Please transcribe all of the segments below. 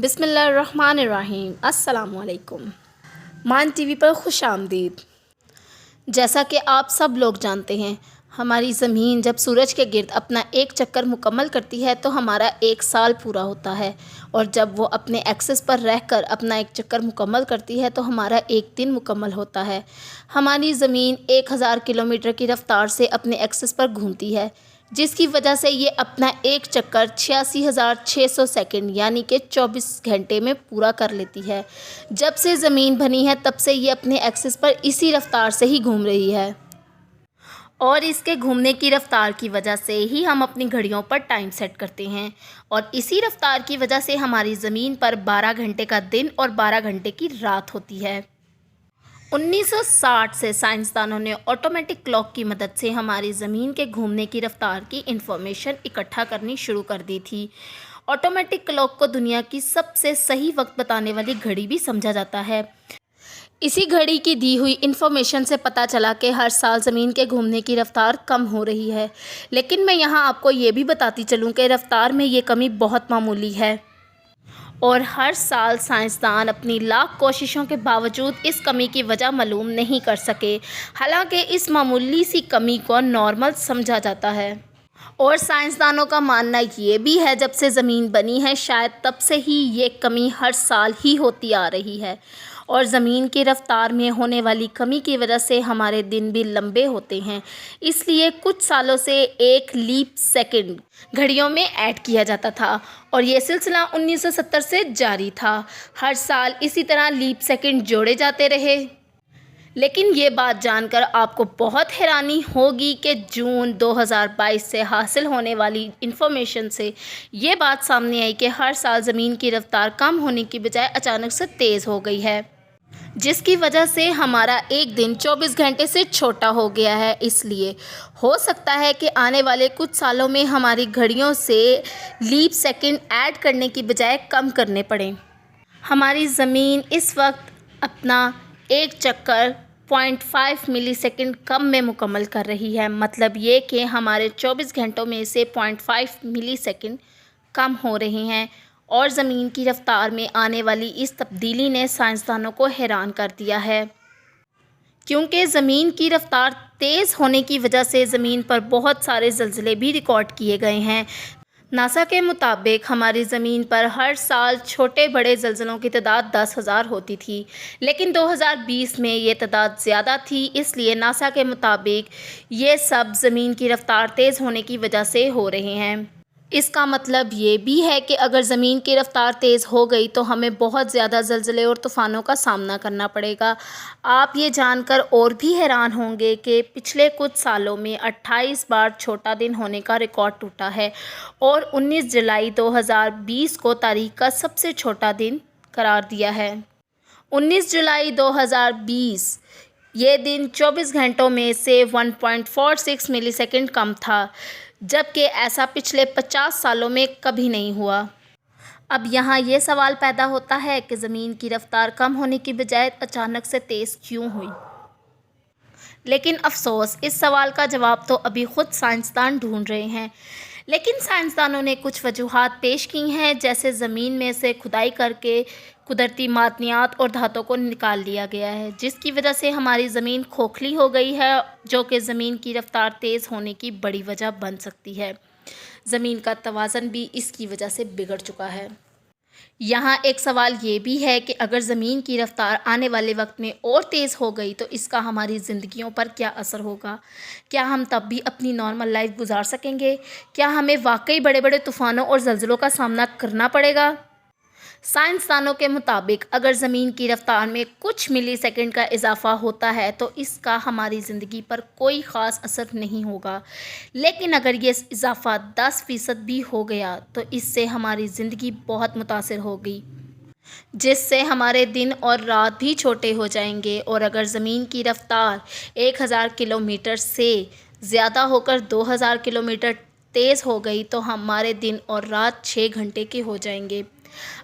बिस्मिल्लाहिर्रहमानिर्रहीम। अस्सलामुअलैकुम। मान टीवी पर खुश आमदीद। जैसा कि आप सब लोग जानते हैं, हमारी ज़मीन जब सूरज के गिर्द अपना एक चक्कर मुकम्मल करती है तो हमारा एक साल पूरा होता है, और जब वो अपने एक्सिस पर रहकर अपना एक चक्कर मुकम्मल करती है तो हमारा एक दिन मुकम्मल होता है। हमारी ज़मीन 1000 किलोमीटर की रफ़्तार से अपने एक्सिस पर घूमती है, जिसकी वजह से ये अपना एक चक्कर 86,600 सेकंड यानी कि 24 घंटे में पूरा कर लेती है। जब से ज़मीन बनी है तब से ये अपने एक्सिस पर इसी रफ़्तार से ही घूम रही है, और इसके घूमने की रफ़्तार की वजह से ही हम अपनी घड़ियों पर टाइम सेट करते हैं, और इसी रफ़्तार की वजह से हमारी ज़मीन पर 12 घंटे का दिन और 12 घंटे की रात होती है। 1960 से साइंसदानों ने ऑटोमेटिक क्लॉक की मदद से हमारी ज़मीन के घूमने की रफ़्तार की इंफॉर्मेशन इकट्ठा करनी शुरू कर दी थी। ऑटोमेटिक क्लॉक को दुनिया की सबसे सही वक्त बताने वाली घड़ी भी समझा जाता है। इसी घड़ी की दी हुई इंफॉर्मेशन से पता चला कि हर साल ज़मीन के घूमने की रफ़्तार कम हो रही है, लेकिन मैं यहाँ आपको ये भी बताती चलूँ कि रफ़्तार में ये कमी बहुत मामूली है, और हर साल साइंसदान अपनी लाख कोशिशों के बावजूद इस कमी की वजह मालूम नहीं कर सके। हालांकि इस मामूली सी कमी को नॉर्मल समझा जाता है, और साइंसदानों का मानना ये भी है जब से ज़मीन बनी है शायद तब से ही ये कमी हर साल ही होती आ रही है, और ज़मीन की रफ़्तार में होने वाली कमी की वजह से हमारे दिन भी लंबे होते हैं। इसलिए कुछ सालों से एक लीप सेकंड घड़ियों में ऐड किया जाता था, और ये सिलसिला 1970 से जारी था। हर साल इसी तरह लीप सेकंड जोड़े जाते रहे। लेकिन ये बात जानकर आपको बहुत हैरानी होगी कि जून 2022 से हासिल होने वाली इंफॉर्मेशन से ये बात सामने आई कि हर साल ज़मीन की रफ़्तार कम होने की बजाय अचानक से तेज़ हो गई है, जिसकी वजह से हमारा एक दिन 24 घंटे से छोटा हो गया है। इसलिए हो सकता है कि आने वाले कुछ सालों में हमारी घड़ियों से लीप सेकंड ऐड करने की बजाय कम करने पड़ें। हमारी ज़मीन इस वक्त अपना एक चक्कर 0.5 मिली सेकेंड कम में मुकम्मल कर रही है। मतलब ये कि हमारे 24 घंटों में से 0.5 मिली सेकेंड कम हो रहे हैं, और ज़मीन की रफ़्तार में आने वाली इस तब्दीली ने साइंसदानों को हैरान कर दिया है, क्योंकि ज़मीन की रफ़्तार तेज़ होने की वजह से ज़मीन पर बहुत सारे ज़लज़ले भी रिकॉर्ड किए गए हैं। नासा के मुताबिक हमारी ज़मीन पर हर साल छोटे बड़े ज़लज़लों की तादाद 10,000 होती थी, लेकिन 2020 में ये तादाद ज़्यादा थी। इसलिए नासा के मुताबिक ये सब ज़मीन की रफ़्तार तेज़ होने की वजह से हो रहे हैं। इसका मतलब ये भी है कि अगर ज़मीन की रफ़्तार तेज़ हो गई तो हमें बहुत ज़्यादा ज़लज़ले और तूफ़ानों का सामना करना पड़ेगा। आप ये जानकर और भी हैरान होंगे कि पिछले कुछ सालों में 28 बार छोटा दिन होने का रिकॉर्ड टूटा है, और 19 जुलाई 2020 को तारीख का सबसे छोटा दिन करार दिया है। 19 जुलाई 2020 ये दिन 24 घंटों में से 1.46 मिलीसेकंड कम था, जबकि ऐसा पिछले 50 सालों में कभी नहीं हुआ। अब यहाँ ये सवाल पैदा होता है कि ज़मीन की रफ़्तार कम होने की बजाय अचानक से तेज़ क्यों हुई। लेकिन अफसोस, इस सवाल का जवाब तो अभी ख़ुद साइंसदान ढूंढ रहे हैं। लेकिन साइंसदानों ने कुछ वजूहात पेश की हैं, जैसे ज़मीन में से खुदाई करके कुदरती मादनियात और धातों को निकाल लिया गया है, जिसकी वजह से हमारी ज़मीन खोखली हो गई है, जो कि ज़मीन की रफ़्तार तेज़ होने की बड़ी वजह बन सकती है। ज़मीन का तवाज़न भी इसकी वजह से बिगड़ चुका है। यहाँ एक सवाल ये भी है कि अगर ज़मीन की रफ़्तार आने वाले वक्त में और तेज़ हो गई तो इसका हमारी ज़िंदगियों पर क्या असर होगा। क्या हम तब भी अपनी नॉर्मल लाइफ गुजार सकेंगे? क्या हमें वाकई बड़े बड़े तूफ़ानों और ज़लज़लों का सामना करना पड़ेगा? साइंसदानों के मुताबिक अगर ज़मीन की रफ़्तार में कुछ मिली सेकंड का इजाफ़ा होता है तो इसका हमारी ज़िंदगी पर कोई ख़ास असर नहीं होगा, लेकिन अगर ये इजाफ़ा 10% भी हो गया तो इससे हमारी ज़िंदगी बहुत मुतासिर होगी, जिससे हमारे दिन और रात भी छोटे हो जाएंगे। और अगर ज़मीन की रफ़्तार 1000 किलोमीटर से ज़्यादा होकर 2000 किलोमीटर तेज़ हो गई तो हमारे दिन और रात 6 घंटे के हो जाएंगे।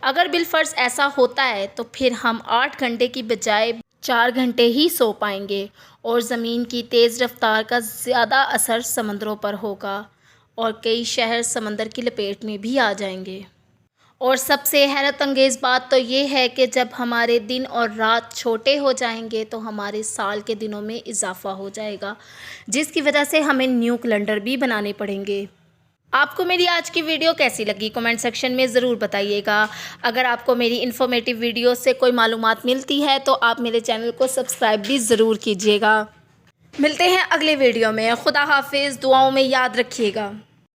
अगर बिलफ़र्ज़ ऐसा होता है तो फिर हम 8 घंटे की बजाय 4 घंटे ही सो पाएंगे, और ज़मीन की तेज़ रफ़्तार का ज़्यादा असर समंदरों पर होगा, और कई शहर समंदर की लपेट में भी आ जाएंगे। और सबसे हैरत अंगेज़ बात तो ये है कि जब हमारे दिन और रात छोटे हो जाएंगे तो हमारे साल के दिनों में इजाफ़ा हो जाएगा, जिसकी वजह से हमें न्यू कैलेंडर भी बनाने पड़ेंगे। आपको मेरी आज की वीडियो कैसी लगी कमेंट सेक्शन में ज़रूर बताइएगा। अगर आपको मेरी इन्फॉर्मेटिव वीडियो से कोई मालूमात मिलती है तो आप मेरे चैनल को सब्सक्राइब भी ज़रूर कीजिएगा। मिलते हैं अगले वीडियो में। खुदा हाफिज़, दुआओं में याद रखिएगा।